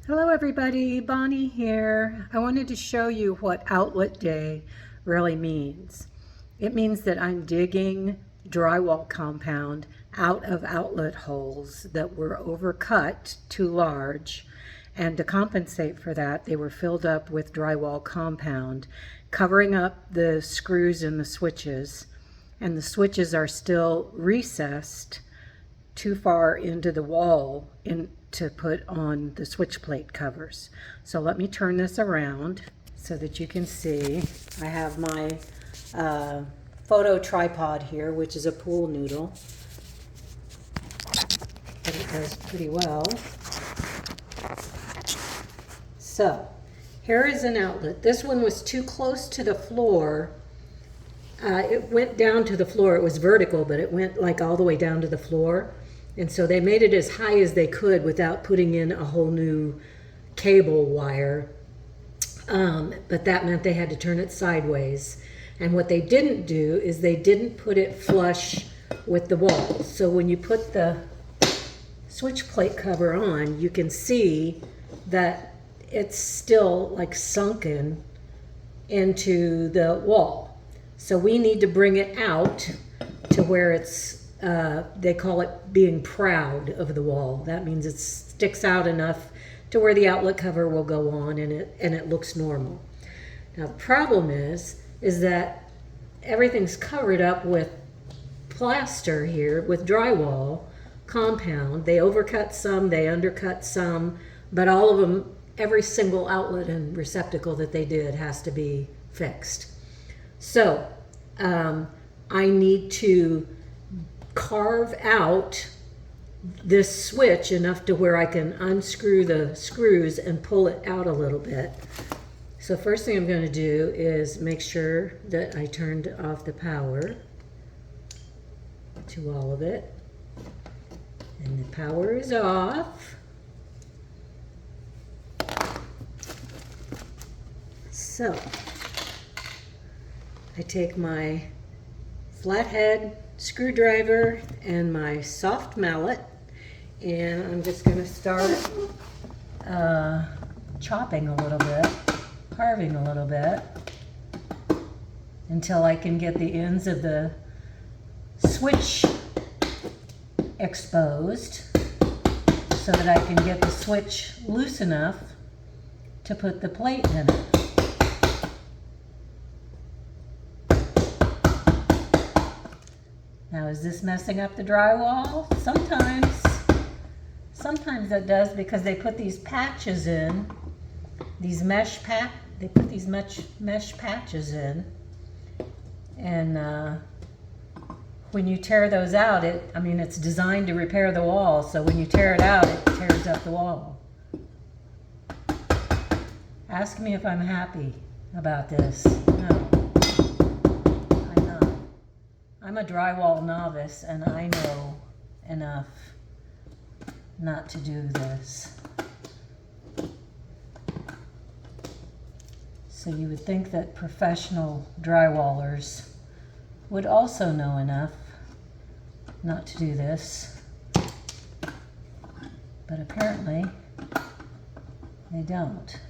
Hello everybody, Bonnie here. I wanted to show you what outlet day really means. It means that I'm digging drywall compound out of outlet holes that were overcut too large, and to compensate for that they were filled up with drywall compound, covering up the screws and the switches, and the switches are still recessed too far into the wall to put on the switch plate covers. So let me turn this around so that you can see. I have my photo tripod here, which is a pool noodle, but it does pretty well. So here is an outlet. This one was too close to the floor. It went down to the floor. It was vertical, but it went like all the way down to the floor. And so they made it as high as they could without putting in a whole new cable wire. But that meant they had to turn it sideways. And what they didn't do is they didn't put it flush with the wall. So when you put the switch plate cover on, you can see that it's still like sunken into the wall. So we need to bring it out to where it's they call it being proud of the wall. That means it sticks out enough to where the outlet cover will go on and it looks normal. Now the problem is that everything's covered up with plaster here, with drywall compound. They overcut some, they undercut some, but all of them, every single outlet and receptacle that they did has to be fixed. So I need to carve out this switch enough to where I can unscrew the screws and pull it out a little bit. So first thing I'm going to do is make sure that I turned off the power to all of it. And the power is off. So I take my flathead screwdriver and my soft mallet, and I'm just going to start chopping a little bit, carving a little bit, until I can get the ends of the switch exposed so that I can get the switch loose enough to put the plate in it. Now, is this messing up the drywall? Sometimes that does, because they put these patches in, these mesh patches in, and when you tear those out, it's designed to repair the wall, so when you tear it out, it tears up the wall. Ask me if I'm happy about this. No. I'm a drywall novice, and I know enough not to do this. So you would think that professional drywallers would also know enough not to do this, but apparently they don't.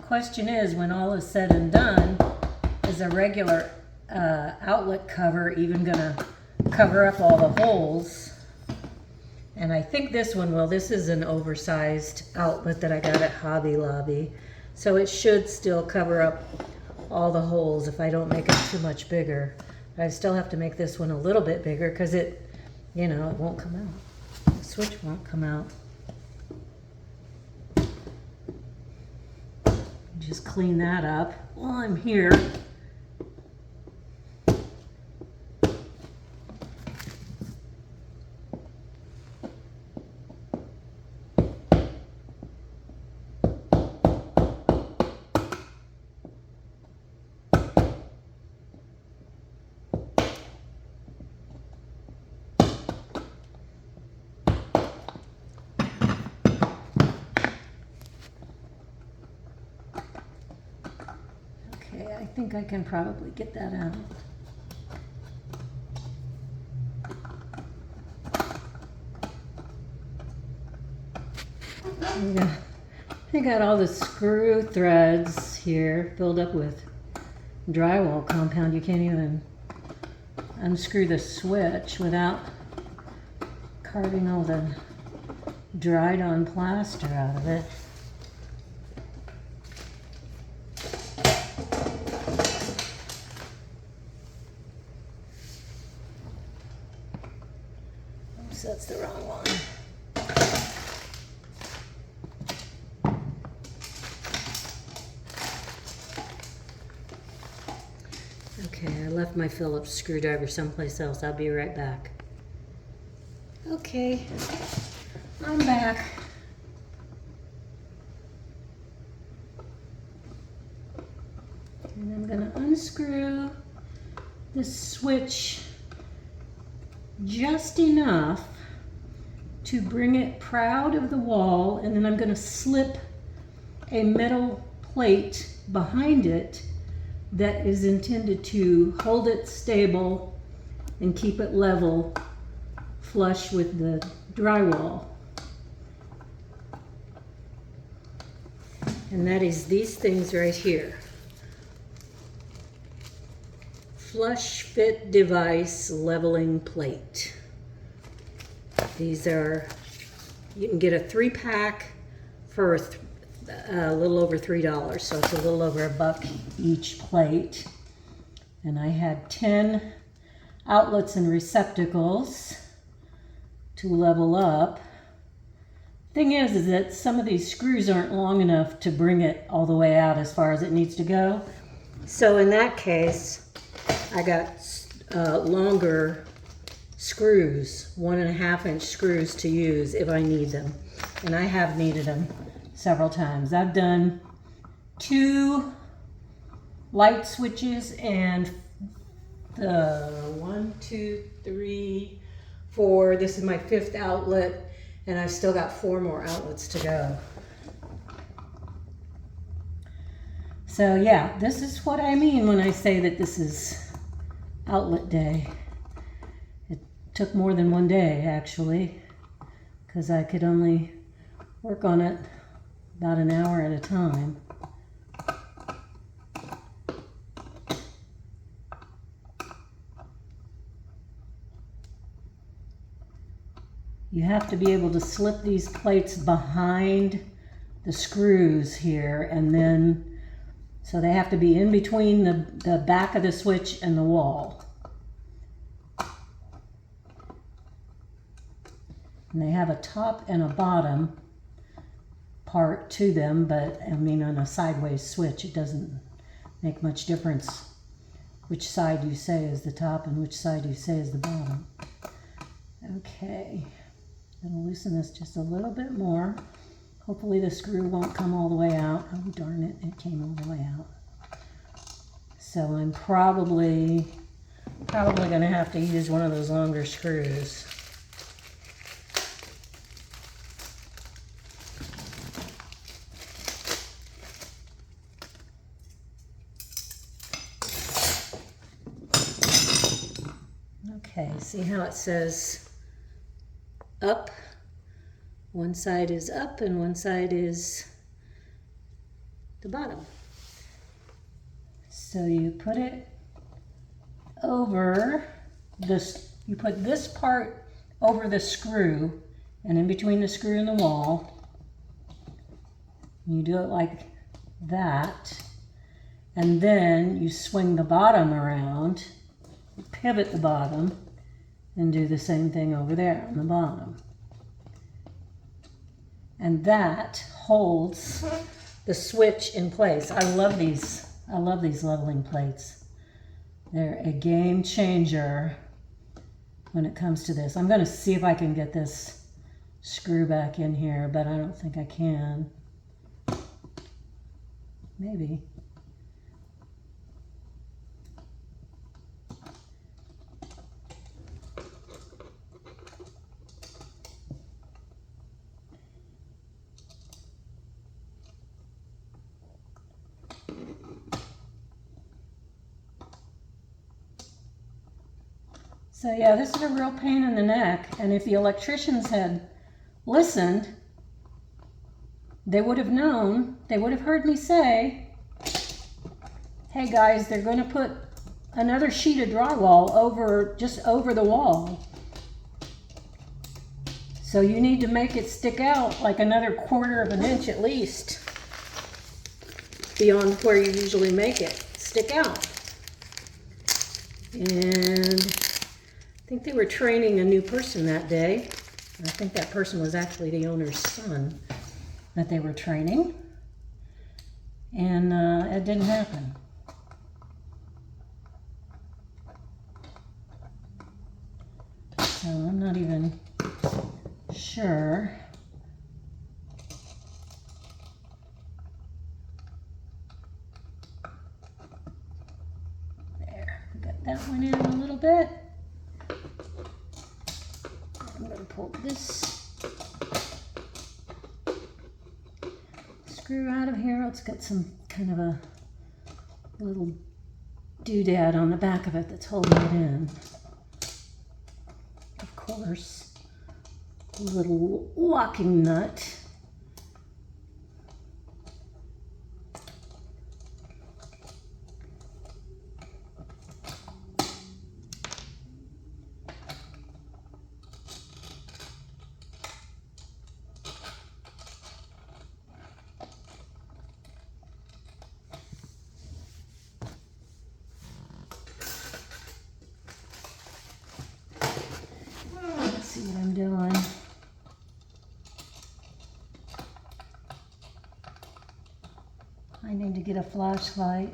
Question is, when all is said and done, is a regular outlet cover even going to cover up all the holes? And I think this one will. This is an oversized outlet that I got at Hobby Lobby, so it should still cover up all the holes if I don't make it too much bigger. But I still have to make this one a little bit bigger because it won't come out. The switch won't come out. Just clean that up while I'm here. think I can probably get that out. I got all the screw threads here filled up with drywall compound. You can't even unscrew the switch without carving all the dried on plaster out of it. Oops, that's the wrong one. Okay, I left my Phillips screwdriver someplace else. I'll be right back. Okay, I'm back. And I'm going to unscrew this switch just enough to bring it proud of the wall, and then I'm going to slip a metal plate behind it that is intended to hold it stable and keep it level, flush with the drywall. And that is these things right here. Flush fit device leveling plate. These are, you can get a 3-pack for a little over $3, so it's a little over $1 each plate. And I had 10 outlets and receptacles to level up. Thing is that some of these screws aren't long enough to bring it all the way out as far as it needs to go. So in that case, I got longer screws, 1.5-inch screws to use if I need them. And I have needed them several times. I've done 2 light switches and 1, 2, 3, 4. This is my 5th outlet, and I've still got 4 more outlets to go. So yeah, this is what I mean when I say that this is outlet day. It took more than 1 day actually, because I could only work on it about an hour at a time. You have to be able to slip these plates behind the screws here, and then, so they have to be in between the back of the switch and the wall. And they have a top and a bottom part to them, but I mean on a sideways switch it doesn't make much difference which side you say is the top and which side you say is the bottom. Okay, I'm going to loosen this just a little bit more. Hopefully the screw won't come all the way out. Oh darn it, it came all the way out. So I'm probably going to have to use one of those longer screws. Okay, see how it says up? One side is up and one side is the bottom. So you put it over this, you put this part over the screw and in between the screw and the wall. You do it like that, and then you swing the bottom around, pivot the bottom, and do the same thing over there on the bottom. And that holds the switch in place. I love these leveling plates. They're a game changer when it comes to this. I'm going to see if I can get this screw back in here, but I don't think I can. Maybe. So yeah, this is a real pain in the neck, and if the electricians had listened, they would have known, they would have heard me say, hey guys, they're going to put another sheet of drywall over, just over the wall. So you need to make it stick out like another 1/4 of an inch at least, beyond where you usually make it stick out. And I think they were training a new person that day. I think that person was actually the owner's son that they were training. And it didn't happen. So I'm not even sure. There, got that one in a little bit. I'm going to pull this screw out of here. It's got some kind of a little doodad on the back of it that's holding it in. Of course, a little locking nut. See what I'm doing. I need to get a flashlight.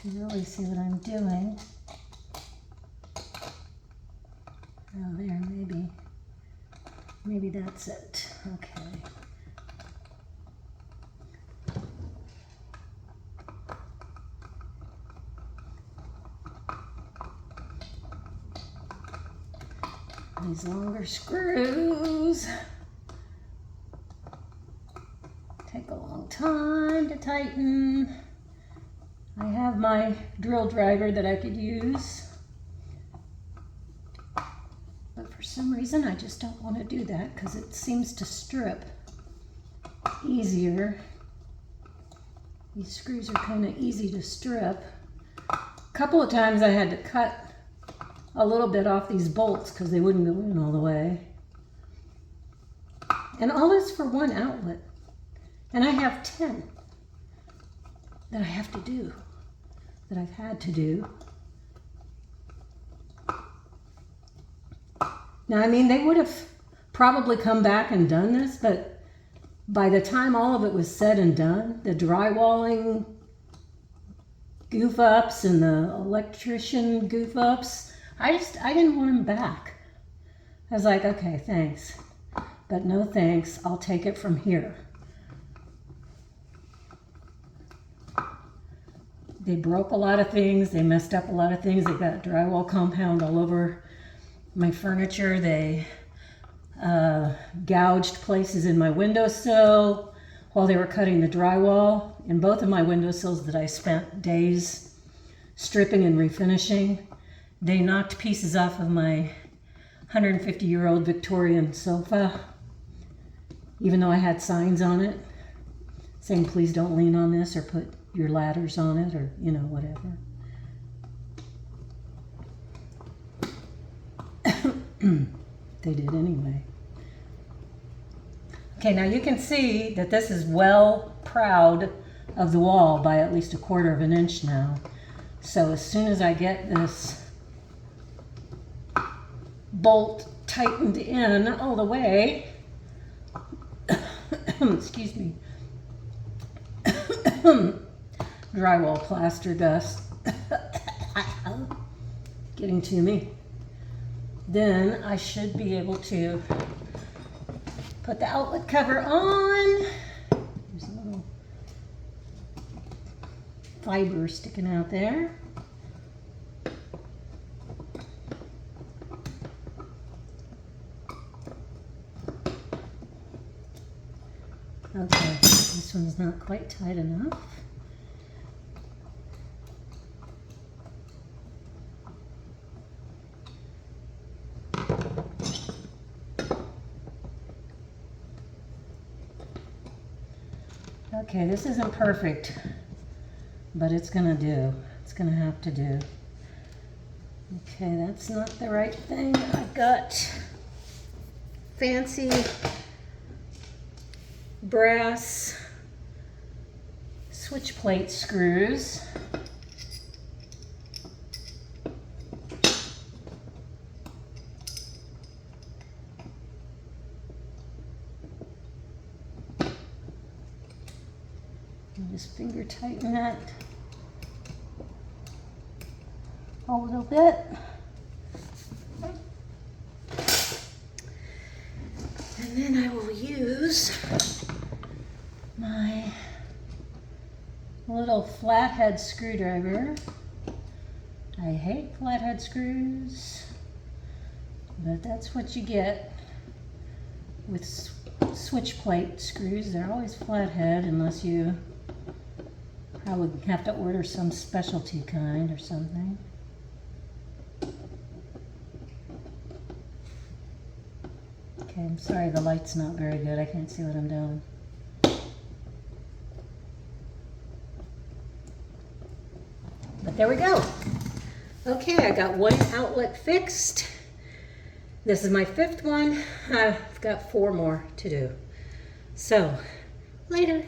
To really see what I'm doing. Oh, there, maybe that's it. Okay. These longer screws take a long time to tighten. I have my drill driver that I could use, but for some reason I just don't want to do that because it seems to strip easier. These screws are kind of easy to strip. A couple of times I had to cut a little bit off these bolts because they wouldn't go in all the way. And all this for one outlet. And I have 10 that I have to do, that I've had to do. Now, I mean, they would have probably come back and done this, but by the time all of it was said and done, the drywalling goof ups and the electrician goof ups, I didn't want them back. I was like, okay, thanks, but no thanks, I'll take it from here. They broke a lot of things, they messed up a lot of things, they got drywall compound all over my furniture, they gouged places in my windowsill while they were cutting the drywall. In both of my windowsills that I spent days stripping and refinishing, they knocked pieces off of my 150-year-old Victorian sofa, even though I had signs on it saying please don't lean on this or put your ladders on it or, you know, whatever. They did anyway. Okay, now you can see that this is well proud of the wall by at least 1/4 of an inch now. So as soon as I get this bolt tightened in all the way, excuse me, drywall plaster dust getting to me, then I should be able to put the outlet cover on. There's a little fiber sticking out there. Okay, this one's not quite tight enough. Okay, this isn't perfect, but it's gonna do. It's gonna have to do. Okay, that's not the right thing. I've got fancy brass switch plate screws. Just finger tighten that a little bit. And then I will use my little flathead screwdriver. I hate flathead screws, but that's what you get with switch plate screws. They're always flathead unless you probably have to order some specialty kind or something. Okay, I'm sorry the light's not very good. I can't see what I'm doing. But there we go. Okay, I got one outlet fixed. This is my 5th one. I've got 4 more to do. So, later.